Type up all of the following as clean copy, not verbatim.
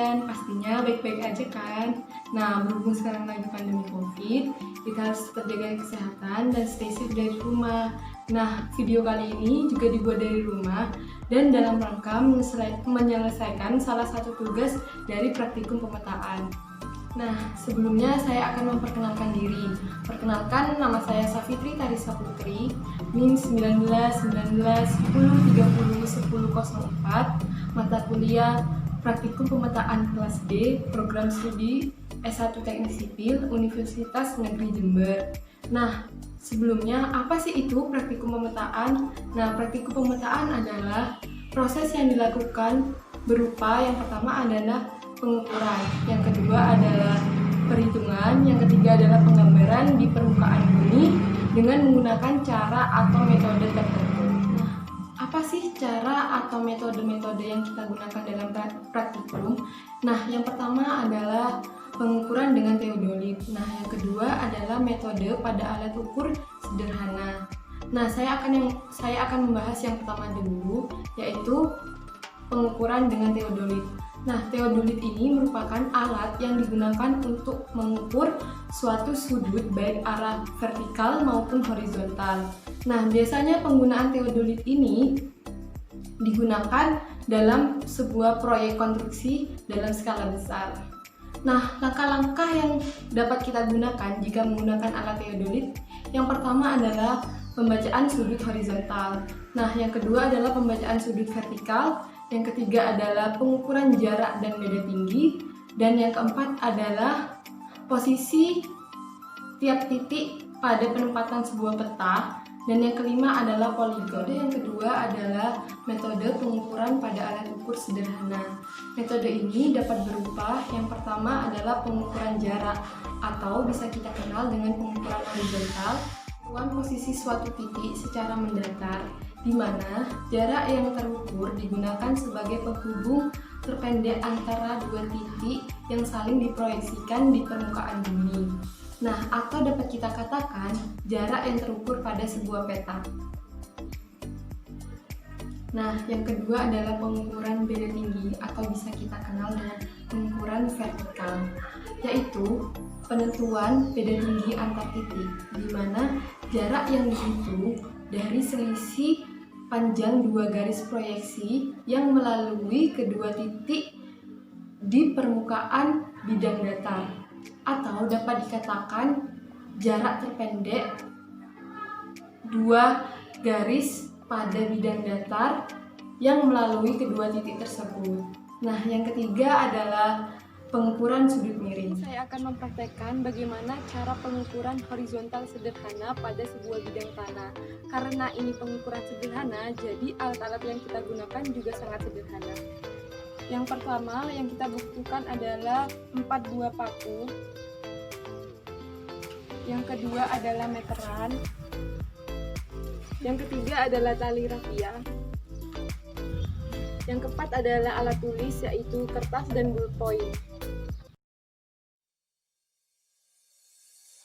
kalian? Pastinya baik-baik aja kan? Nah, berhubung sekarang lagi pandemi COVID, kita harus tetap jaga kesehatan dan stay safe dari rumah. Nah, video kali ini juga dibuat dari rumah dan dalam rangka menyelesaikan salah satu tugas dari praktikum pemetaan. Nah, sebelumnya saya akan memperkenalkan diri. Perkenalkan, nama saya Safitri Tarisa Putri, NIM 19 19 10 30 10 04, mata kuliah Praktikum Pemetaan kelas D, Program Studi S1 Teknik Sipil, Universitas Negeri Jember. Nah, sebelumnya apa sih itu praktikum pemetaan? Nah, praktikum pemetaan adalah proses yang dilakukan berupa yang pertama adalah pengukuran, yang kedua adalah perhitungan, yang ketiga adalah penggambaran di permukaan bumi dengan menggunakan cara atau metode tertentu. Nah, apa sih cara atau metode-metode yang kita gunakan dalam praktikum? Nah, yang pertama adalah pengukuran dengan teodolit. Nah, yang kedua adalah metode pada alat ukur sederhana. Nah, saya akan membahas yang pertama dulu, yaitu pengukuran dengan teodolit. Nah, teodolit ini merupakan alat yang digunakan untuk mengukur suatu sudut baik arah vertikal maupun horizontal. Nah, biasanya penggunaan teodolit ini digunakan dalam sebuah proyek konstruksi dalam skala besar. Nah, langkah-langkah yang dapat kita gunakan jika menggunakan alat teodolit, yang pertama adalah pembacaan sudut horizontal. Nah, yang kedua adalah pembacaan sudut vertikal. Yang ketiga adalah pengukuran jarak dan beda tinggi, dan yang keempat adalah posisi tiap titik pada penempatan sebuah peta, dan yang kelima adalah poligon. Yang kedua adalah metode pengukuran pada alat ukur sederhana. Metode ini dapat berupa yang pertama adalah pengukuran jarak atau bisa kita kenal dengan pengukuran horizontal, posisi suatu titik secara mendatar, di mana jarak yang terukur digunakan sebagai penghubung terpendek antara dua titik yang saling diproyeksikan di permukaan bumi. Nah, atau dapat kita katakan jarak yang terukur pada sebuah peta. Nah, yang kedua adalah pengukuran beda tinggi atau bisa kita kenal dengan pengukuran vertikal, yaitu penentuan beda tinggi antar titik, di mana jarak yang dihitung dari selisih panjang dua garis proyeksi yang melalui kedua titik di permukaan bidang datar, atau dapat dikatakan jarak terpendek dua garis pada bidang datar yang melalui kedua titik tersebut. Nah, yang ketiga adalah pengukuran sudut miring. Saya akan mempraktekkan bagaimana cara pengukuran horizontal sederhana pada sebuah bidang tanah. Karena ini pengukuran sederhana, jadi alat-alat yang kita gunakan juga sangat sederhana. Yang pertama yang kita butuhkan adalah 4 buah paku. Yang kedua adalah meteran. Yang ketiga adalah tali rafia. Yang keempat adalah alat tulis, yaitu kertas dan ballpoint.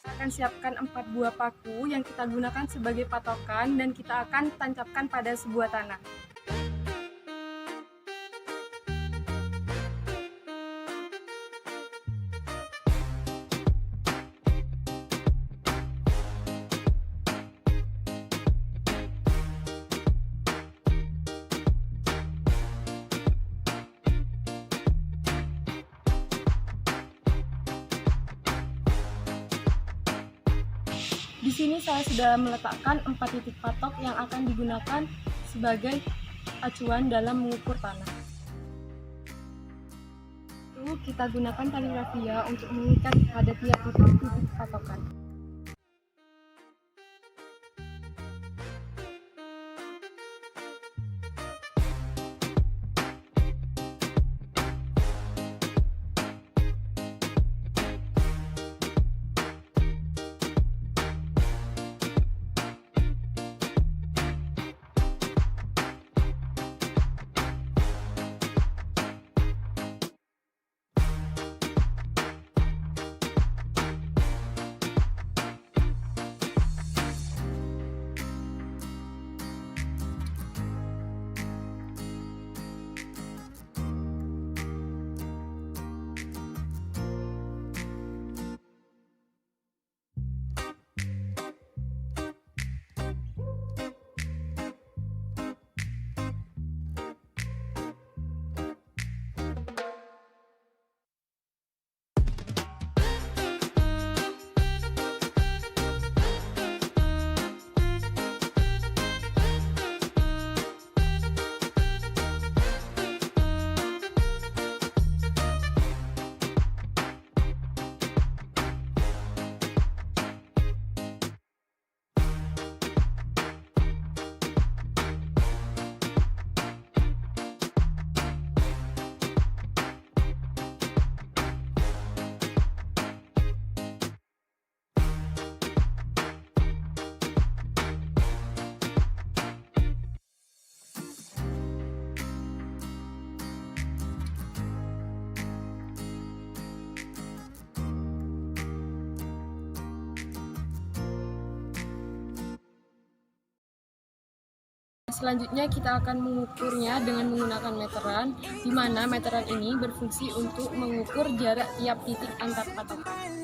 Kita akan siapkan 4 buah paku yang kita gunakan sebagai patokan dan kita akan tancapkan pada sebuah tanah. Di sini saya sudah meletakkan 4 titik patok yang akan digunakan sebagai acuan dalam mengukur tanah. Lalu kita gunakan tali rafia untuk mengikat pada tiap titik patokan. Selanjutnya kita akan mengukurnya dengan menggunakan meteran, di mana meteran ini berfungsi untuk mengukur jarak tiap titik antar patokan.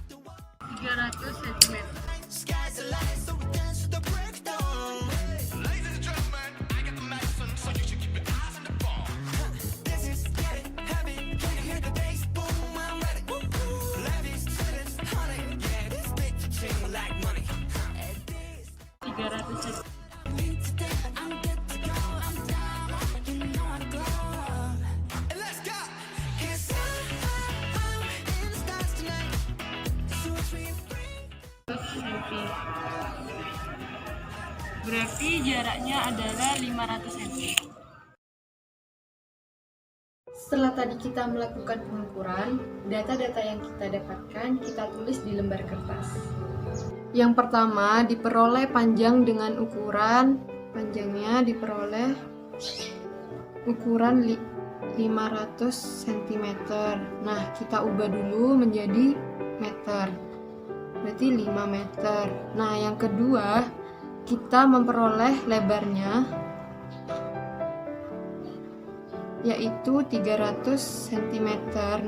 300 cm. Berarti jaraknya adalah 500 cm. Setelah tadi kita melakukan pengukuran, data-data yang kita dapatkan kita tulis di lembar kertas. Yang pertama, diperoleh panjang dengan ukuran, panjangnya diperoleh ukuran 500 cm. Nah, kita ubah dulu menjadi meter. Berarti 5 meter. Nah, yang kedua, kita memperoleh lebarnya yaitu 300 cm.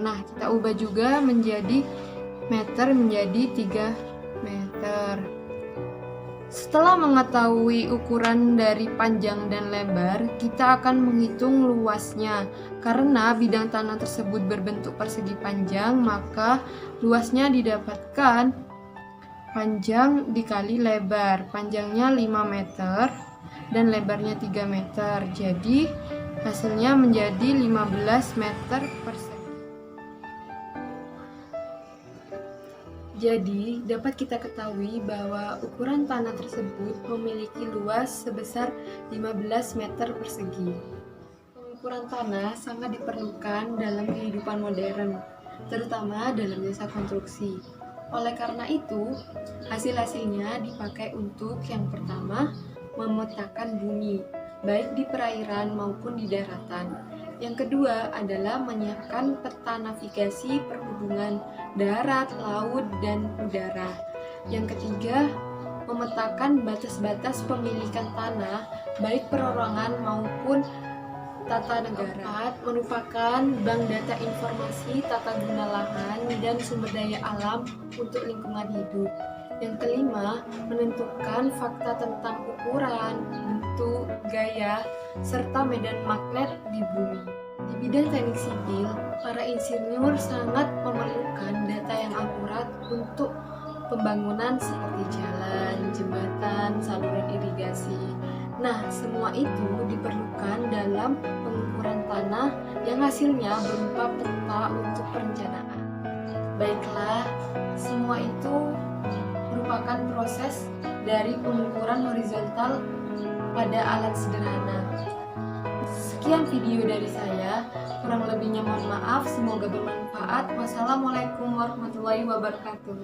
Nah, kita ubah juga menjadi meter menjadi 3 meter. Setelah mengetahui ukuran dari panjang dan lebar, kita akan menghitung luasnya. Karena bidang tanah tersebut berbentuk persegi panjang, maka luasnya didapatkan panjang dikali lebar. Panjangnya 5 meter dan lebarnya 3 meter. Jadi hasilnya menjadi 15 meter persegi. Jadi dapat kita ketahui bahwa ukuran tanah tersebut memiliki luas sebesar 15 meter persegi. Pengukuran tanah sangat diperlukan dalam kehidupan modern, terutama dalam jasa konstruksi. Oleh karena itu, hasil-hasilnya dipakai untuk yang pertama, memetakan bumi, baik di perairan maupun di daratan. Yang kedua adalah menyiapkan peta navigasi perhubungan darat, laut, dan udara. Yang ketiga, memetakan batas-batas pemilikan tanah, baik perorangan maupun tata negara. Merupakan bank data informasi tata guna lahan dan sumber daya alam untuk lingkungan hidup. Yang kelima, menentukan fakta tentang ukuran, bentuk, gaya, serta medan magnet di bumi. Di bidang teknik sipil, para insinyur sangat memerlukan data yang akurat untuk pembangunan seperti jalan, jembatan, saluran irigasi. Nah, semua itu diperlukan dalam pengukuran tanah yang hasilnya berupa peta untuk perencanaan. Baiklah, semua itu merupakan proses dari pengukuran horizontal pada alat sederhana. Sekian video dari saya, kurang lebihnya mohon maaf, semoga bermanfaat. Wassalamualaikum warahmatullahi wabarakatuh.